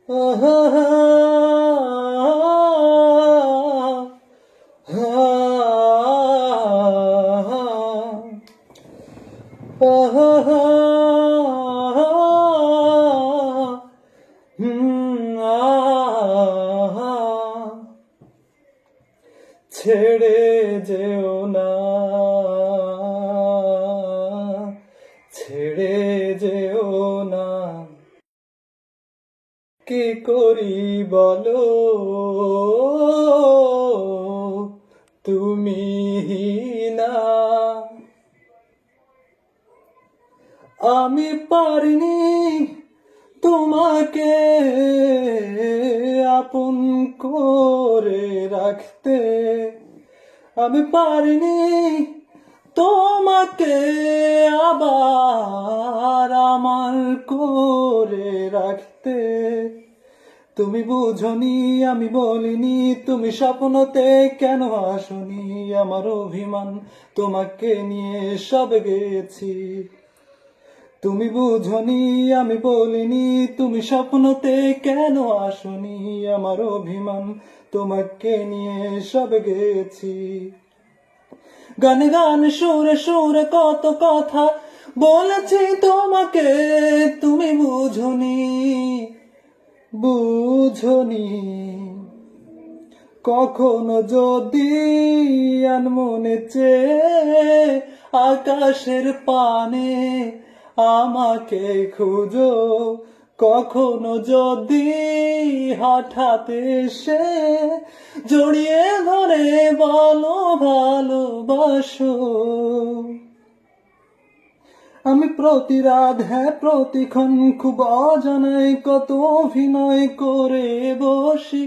ছেড়ে যেও না, ছেড়ে যেও না, কি করি বলো তুমি না। আমি পারিনি তোমাকে আপন করে রাখতে, আমি পারিনি তোমাকে আবার আমার করে রাখতে। তুমি বুঝনি আমি বলিনি, তুমি স্বপ্নতে কেন আসনি, আমার অভিমান তোমাকে নিয়ে সব গেছি। তুমি বুঝনি আমি বলিনি, তুমি স্বপ্নতে কেন আসনি, আমার অভিমান তোমাকে নিয়ে সব গেছি। গানে গানে সুরে সুরে কত কথা বলেছি তোমাকে, তুমি বুঝনি, বুঝনি। কখনো যদি আনমনে চেয়ে আকাশের পানে আমাকে খুঁজো, কখনো যদি হঠাৎ এসে জড়িয়ে ধরে বলো ভালোবাসো। আমি প্রতি রাত প্রতিক্ষণ খুব অজানায় কত অভিনয় করে বসি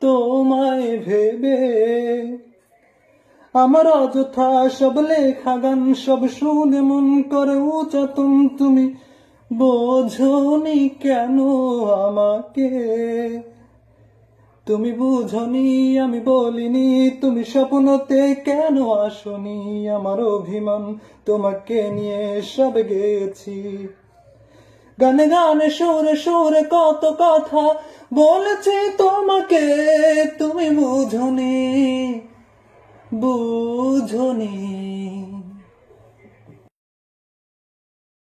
তোমায় ভেবে। আমার অযথা সব লেখা গান সব শুনে মন করে উচাতন, তুমি বোঝনি কেন আমাকে। তুমি বুঝনি আমি বলিনি, তুমি স্বপ্নতে কেন আসনি, আমার অভিমান তোমাকে নিয়ে সব গেছি। গানে গানে সুরে সুরে কত কথা বলেছি তোমাকে, তুমি বুঝনি, বুঝনি।